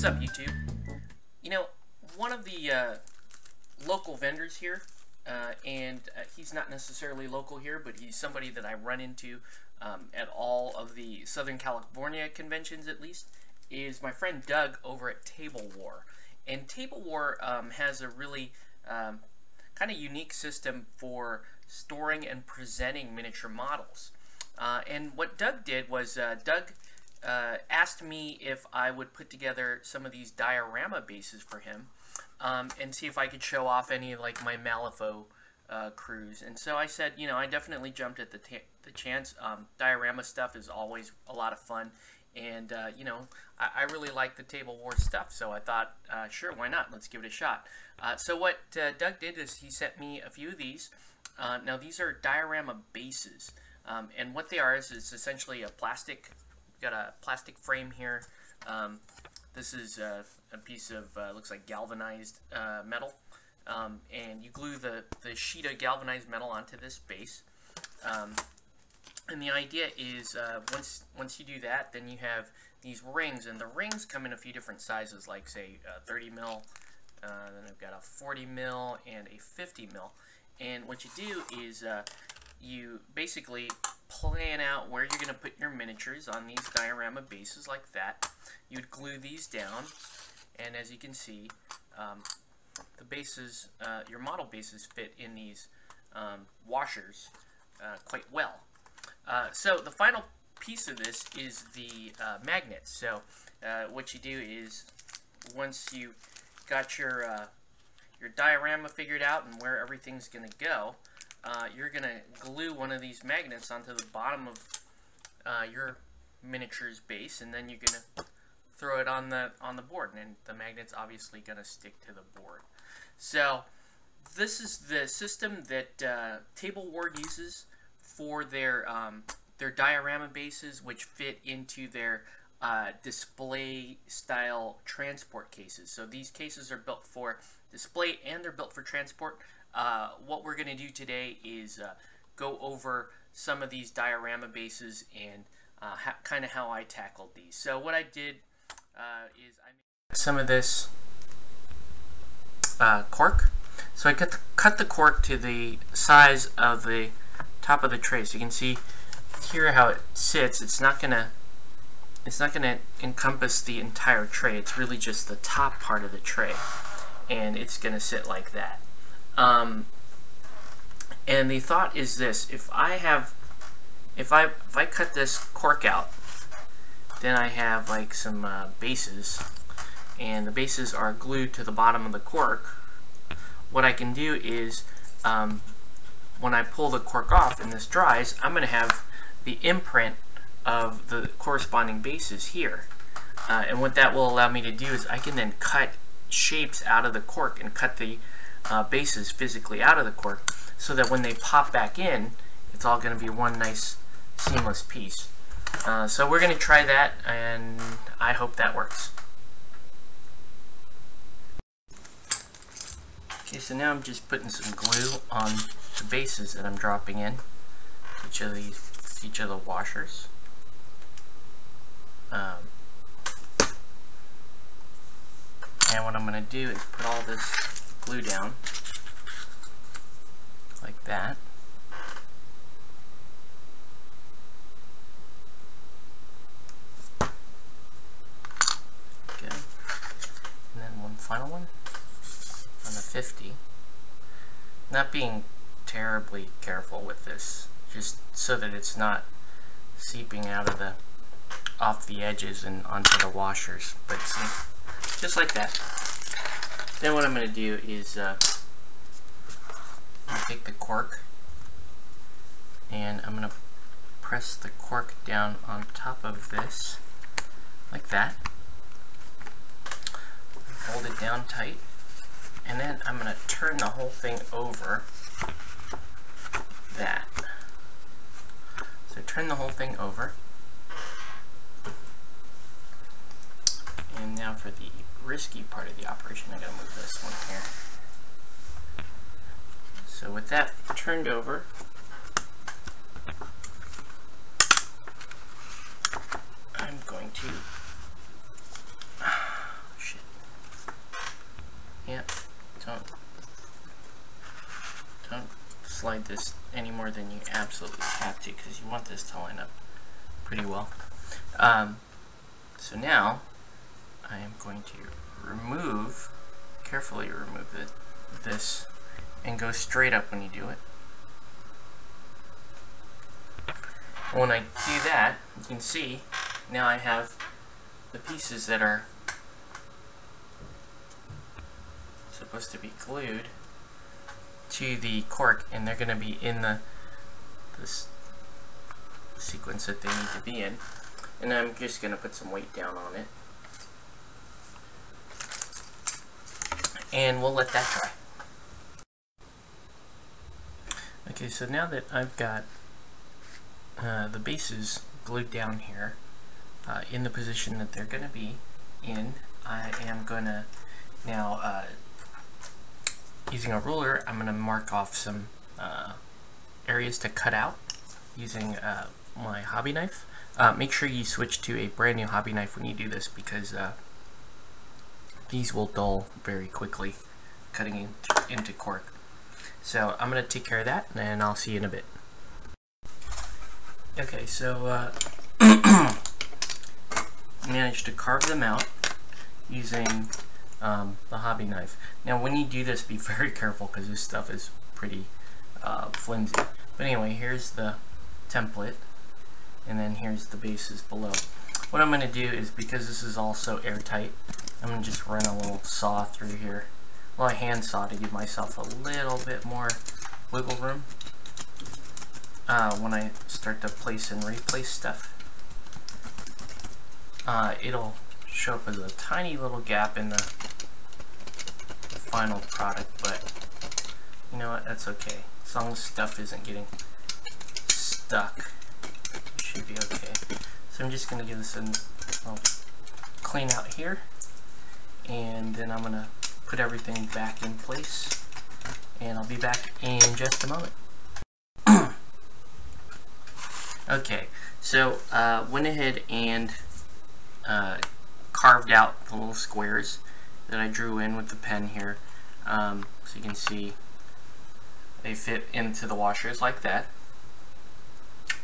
What's up, YouTube? You know, one of the local vendors here, and he's not necessarily local here, but he's somebody that I run into at all of the Southern California conventions, at least, is my friend Doug over at TableWar. And TableWar has a really kind of unique system for storing and presenting miniature models. And what Doug did was Doug asked me if I would put together some of these diorama bases for him and see if I could show off any of like my Malifaux crews. And so I said, you know, I definitely jumped at the chance. Diorama stuff is always a lot of fun, and you know, I really like the TableWar stuff, so I thought, sure, why not? Let's give it a shot. So what Doug did is he sent me a few of these. Now these are diorama bases, and what they are is it's essentially a plastic. Got a plastic frame here. This is a piece of looks like galvanized metal, and you glue the sheet of galvanized metal onto this base. And the idea is once you do that, then you have these rings, and the rings come in a few different sizes, like say 30 mil, then I've got a 40 mil and a 50 mil. And what you do is you basically plan out where you're going to put your miniatures on these diorama bases like that. You'd glue these down, and as you can see, the bases, your model bases fit in these washers quite well. So the final piece of this is the magnets. So what you do is, once you got your diorama figured out and where everything's going to go, you're going to glue one of these magnets onto the bottom of your miniature's base, and then you're going to throw it on the board, and the magnet's obviously going to stick to the board. So this is the system that TableWar uses for their diorama bases, which fit into their display style transport cases. So these cases are built for display and they're built for transport. What we're going to do today is go over some of these diorama bases and kind of how I tackled these. So what I did is I made some of this cork. So I cut the cork to the size of the top of the tray. So you can see here how it sits. It's not gonna encompass the entire tray. It's really just the top part of the tray, and it's gonna sit like that. And the thought is this: if I cut this cork out, then I have like some bases, and the bases are glued to the bottom of the cork. What I can do is, when I pull the cork off and this dries, I'm going to have the imprint of the corresponding bases here. And what that will allow me to do is I can then cut shapes out of the cork and cut the bases physically out of the cork, so that when they pop back in, it's all going to be one nice seamless piece. So we're going to try that, and I hope that works. Okay, so now I'm just putting some glue on the bases that I'm dropping in each of the washers. And what I'm going to do is put all this glue down like that. Good. And then one final one on the 50. Not being terribly careful with this, just so that it's not seeping out of off the edges and onto the washers. But see, just like that. Then what I'm going to do is take the cork, and I'm going to press the cork down on top of this like that. Hold it down tight, and then I'm going to turn the whole thing over that. So turn the whole thing over. And now for the risky part of the operation, I gotta move this one here. So with that turned over, I'm going to slide this any more than you absolutely have to, because you want this to line up pretty well. So now I am going to carefully remove this and go straight up when you do it. When I do that, you can see now I have the pieces that are supposed to be glued to the cork, and they're going to be in this sequence that they need to be in. And I'm just going to put some weight down on it, and we'll let that dry. Okay, so now that I've got the bases glued down here in the position that they're going to be in, I am going to now, using a ruler, I'm going to mark off some areas to cut out using my hobby knife. Make sure you switch to a brand new hobby knife when you do this, because these will dull very quickly cutting into cork. So I'm going to take care of that, and I'll see you in a bit. Okay, so managed to carve them out using the hobby knife. Now when you do this, be very careful, because this stuff is pretty flimsy. But anyway, here's the template, and then here's the bases below. What I'm going to do is, because this is all so airtight, I'm going to just run a little saw through here. Well, a hand saw, to give myself a little bit more wiggle room when I start to place and replace stuff. It'll show up as a tiny little gap in the final product, but you know what, that's okay. As long as stuff isn't getting stuck, it should be okay. So I'm just going to give this a little clean out here, and then I'm going to put everything back in place, and I'll be back in just a moment. Okay, so went ahead and carved out the little squares that I drew in with the pen here. So you can see they fit into the washers like that.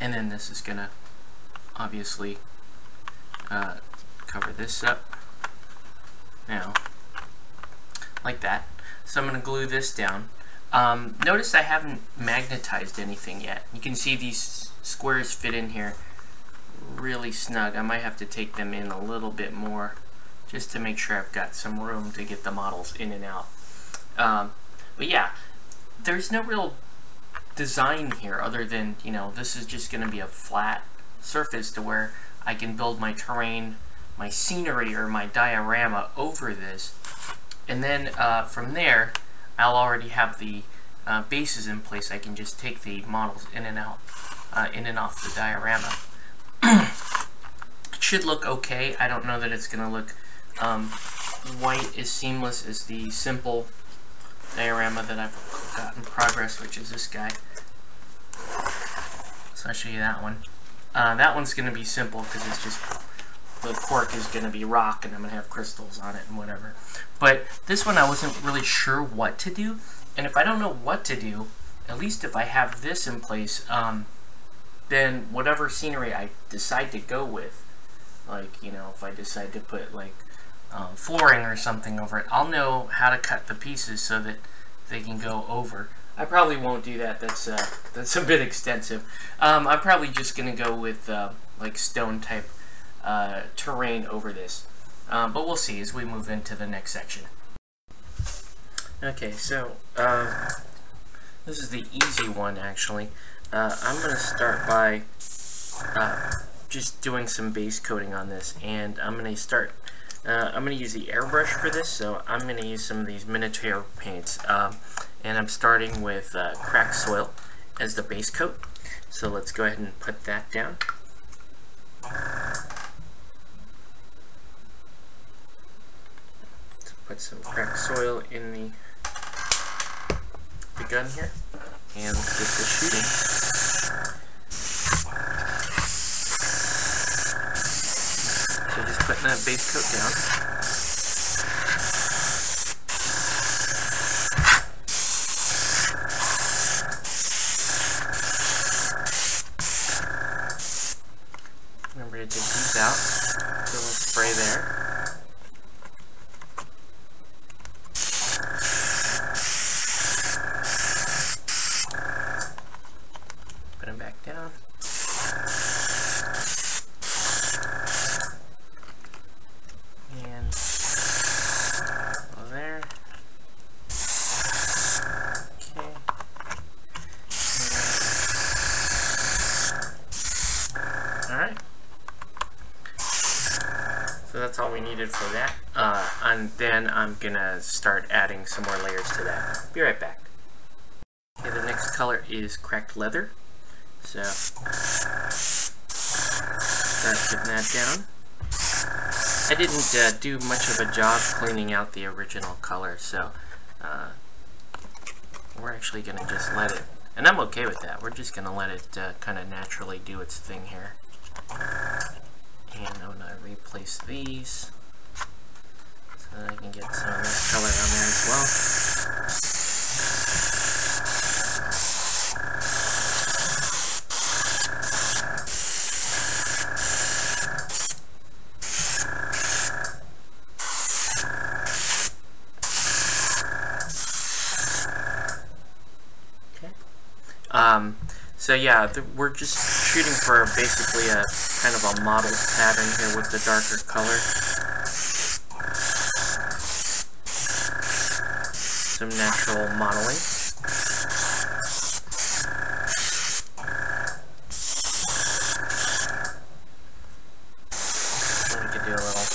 And then this is going to obviously cover this up now, like that. So I'm going to glue this down. Notice I haven't magnetized anything yet. You can see these squares fit in here really snug. I might have to take them in a little bit more just to make sure I've got some room to get the models in and out. But yeah, there's no real design here other than, you know, this is just going to be a flat surface to where I can build my terrain, my scenery, or my diorama over this. And then from there, I'll already have the bases in place. I can just take the models in and out, in and off the diorama. It should look okay. I don't know that it's going to look quite as seamless as the simple diorama that I've got in progress, which is this guy. So I'll show you that one. That one's going to be simple because it's just, the cork is going to be rock and I'm going to have crystals on it and whatever. But this one I wasn't really sure what to do, and if I don't know what to do, at least if I have this in place, then whatever scenery I decide to go with, like, you know, if I decide to put like flooring or something over it, I'll know how to cut the pieces so that they can go over. I probably won't do that. That's a bit extensive. I'm probably just gonna go with like stone type terrain over this, but we'll see as we move into the next section. Okay, so this is the easy one actually. I'm going to start by just doing some base coating on this, and I'm going to use the airbrush for this, so I'm going to use some of these miniature paints, and I'm starting with cracked soil as the base coat. So let's go ahead and put that down. Let's put some cracked soil in the gun here. And let's get this shooting. So just putting that base coat down. that's all we needed for that. And then I'm gonna start adding some more layers to that. Be right back. Okay, the next color is cracked leather. So start putting that down. I didn't do much of a job cleaning out the original color, so we're actually gonna just let it, and I'm okay with that. We're just gonna let it kind of naturally do its thing here. And I'm gonna replace these so that I can get some of this color on there as well. So yeah, we're just shooting for basically a kind of a model pattern here with the darker color. Some natural modeling. And we could do a little,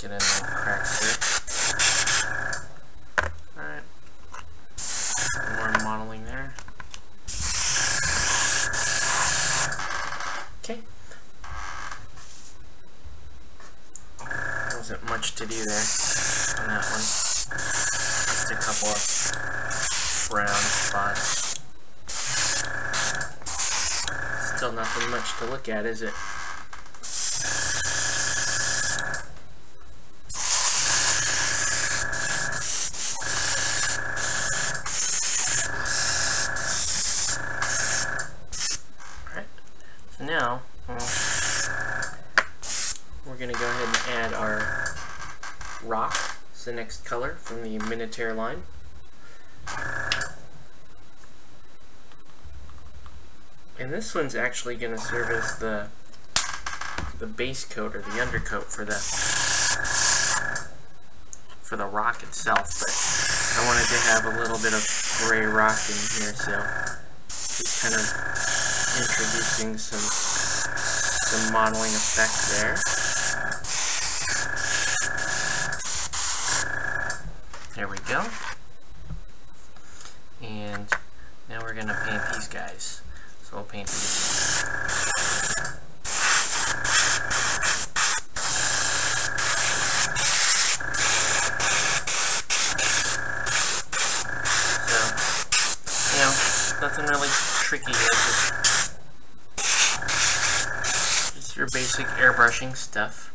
get in the cracks here. Alright. More modeling there. Okay. Wasn't much to do there on that one. Just a couple of brown spots. Still nothing much to look at, is it? Now, we're going to go ahead and add our rock. It's the next color from the Minotaur line. And this one's actually going to serve as the base coat or the undercoat for the rock itself. But I wanted to have a little bit of gray rock in here, so just kind of introducing some modeling effect there. There we go. And now we're going to paint these guys. So we'll paint these. So, you know, nothing really tricky here. Just your basic airbrushing stuff.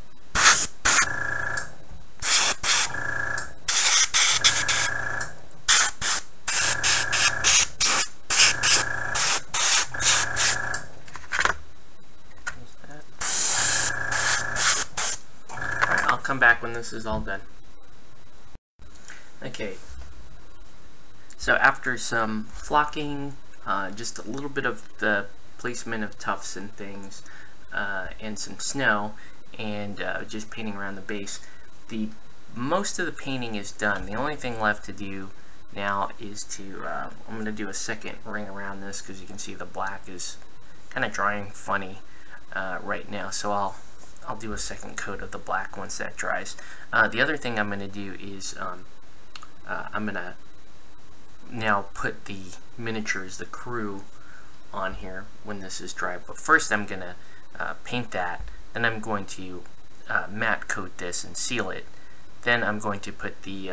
Come back when this is all done. Okay, so after some flocking, just a little bit of the placement of tufts and things, and some snow, and just painting around the base, most of the painting is done. The only thing left to do now is to, I'm going to do a second ring around this because you can see the black is kind of drying funny right now, so I'll do a second coat of the black once that dries. The other thing I'm going to do is I'm going to now put the miniatures, the crew, on here when this is dry. But first I'm going to paint that, then I'm going to matte coat this and seal it. Then I'm going to put the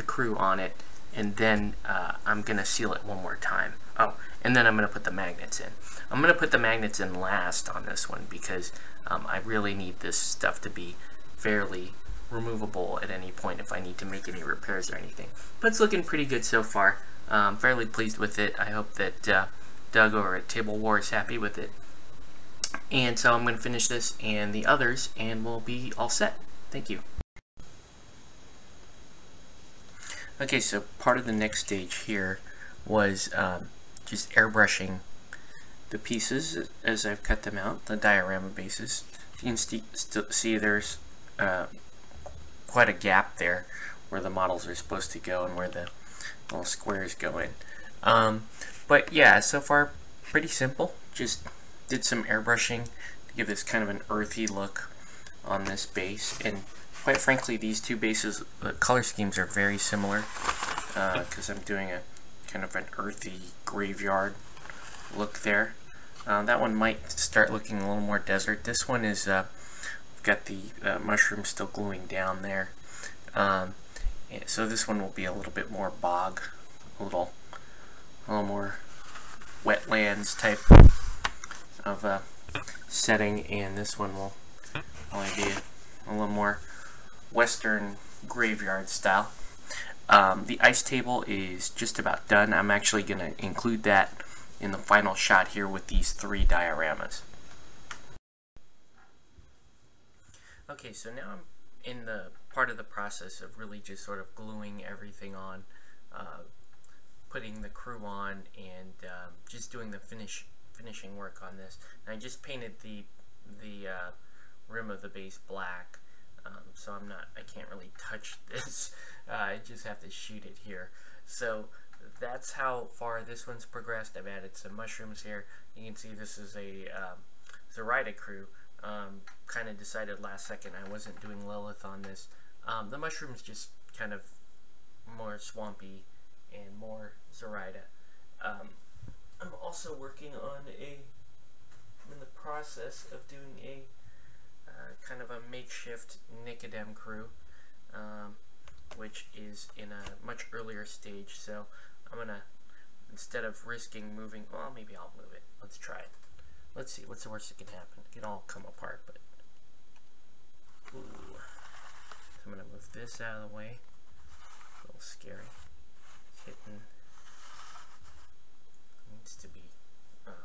crew on it, and then I'm going to seal it one more time. Oh, and then I'm going to put the magnets in. I'm going to put the magnets in last on this one because I really need this stuff to be fairly removable at any point if I need to make any repairs or anything. But it's looking pretty good so far. I'm fairly pleased with it. I hope that Doug over at TableWar is happy with it. And so I'm going to finish this and the others, and we'll be all set. Thank you. Okay, so part of the next stage here was just airbrushing the pieces as I've cut them out, the diorama bases. You can see there's quite a gap there where the models are supposed to go and where the little squares go in. But yeah, so far pretty simple. Just did some airbrushing to give this kind of an earthy look on this base, and quite frankly these two bases, color schemes are very similar because I'm doing a kind of an earthy graveyard look there. That one might start looking a little more desert. This one is we've got the mushrooms still gluing down there, so this one will be a little bit more bog, a little more wetlands type of setting, and this one will only be a little more western graveyard style. The ice table is just about done. I'm actually going to include that in the final shot here with these 3 dioramas. Okay, so now I'm in the part of the process of really just sort of gluing everything on, putting the crew on, and just doing the finishing work on this. And I just painted the rim of the base black, so I can't really touch this. I just have to shoot it here. So that's how far this one's progressed. I've added some mushrooms here. You can see this is a Zoraida crew. Kind of decided last second I wasn't doing Lilith on this. The mushrooms just kind of more swampy and more Zoraida. I'm also working on I'm in the process of doing a kind of a makeshift Nicodem crew, which is in a much earlier stage. So I'm gonna, instead of risking moving, well, maybe I'll move it. Let's try it. Let's see, what's the worst that can happen? It can all come apart, but ooh. So I'm gonna move this out of the way. A little scary. It's hitting. Needs to be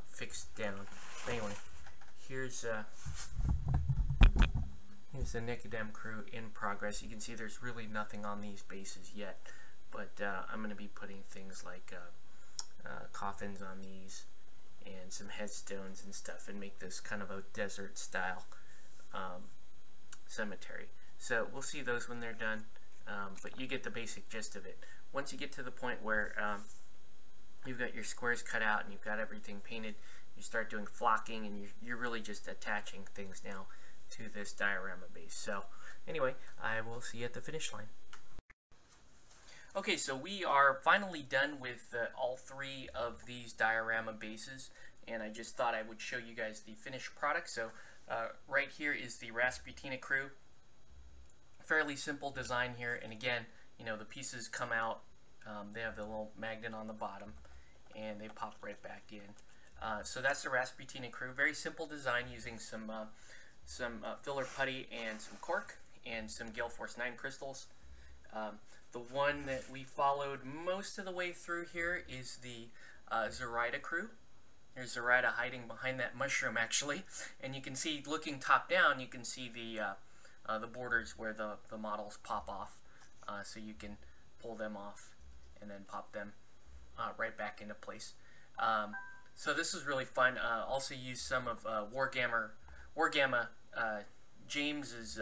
fixed down. Anyway, here's the Nicodem crew in progress. You can see there's really nothing on these bases yet, but I'm going to be putting things like coffins on these and some headstones and stuff, and make this kind of a desert style cemetery. So we'll see those when they're done, but you get the basic gist of it. Once you get to the point where you've got your squares cut out and you've got everything painted, you start doing flocking, and you're really just attaching things now to this diorama base. So anyway, I will see you at the finish line. Okay, so we are finally done with all 3 of these diorama bases, and I just thought I would show you guys the finished product. So right here is the Rasputina crew. Fairly simple design here, and again, you know, the pieces come out, they have the little magnet on the bottom, and they pop right back in. So that's the Rasputina crew. Very simple design using some filler putty and some cork and some Gale Force 9 crystals. The one that we followed most of the way through here is the Zoraida crew. There's Zoraida hiding behind that mushroom, actually, and you can see, looking top down, you can see the borders where the models pop off, so you can pull them off and then pop them right back into place. So this is really fun. Also used some of Wargamma James's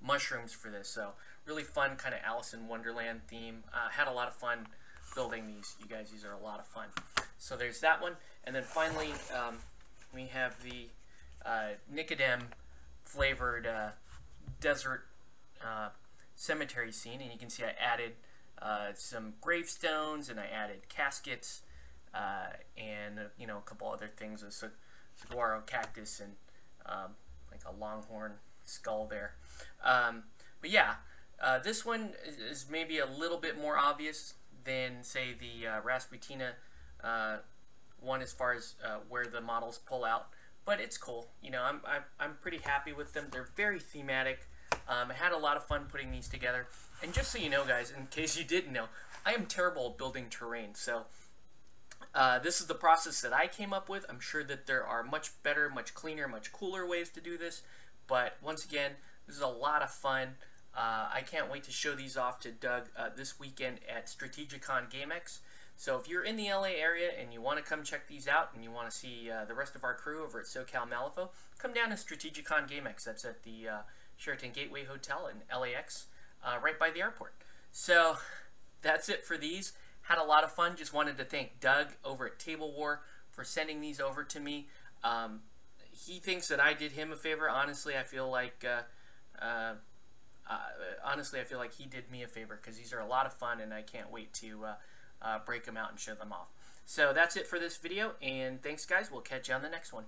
mushrooms for this, so really fun kind of Alice in Wonderland theme. Had a lot of fun building these. You guys, these are a lot of fun. So there's that one, and then finally we have the Nicodem flavored desert cemetery scene, and you can see I added some gravestones, and I added caskets, and you know, a couple other things, a saguaro cactus, and like a longhorn skull there. But yeah, this one is maybe a little bit more obvious than, say, the Rasputina one as far as where the models pull out, but it's cool. You know, I'm pretty happy with them. They're very thematic. I had a lot of fun putting these together. And just so you know, guys, in case you didn't know, I am terrible at building terrain. So this is the process that I came up with. I'm sure that there are much better, much cleaner, much cooler ways to do this. But once again, this is a lot of fun. I can't wait to show these off to Doug this weekend at Strategicon GameX. So if you're in the LA area and you want to come check these out, and you want to see the rest of our crew over at SoCal Malifaux, come down to Strategicon GameX. That's at the Sheraton Gateway Hotel in LAX, right by the airport. So that's it for these. Had a lot of fun. Just wanted to thank Doug over at TableWar for sending these over to me. He thinks that I did him a favor. Honestly, I feel like honestly, I feel like he did me a favor because these are a lot of fun, and I can't wait to break them out and show them off. So that's it for this video, and thanks, guys. We'll catch you on the next one.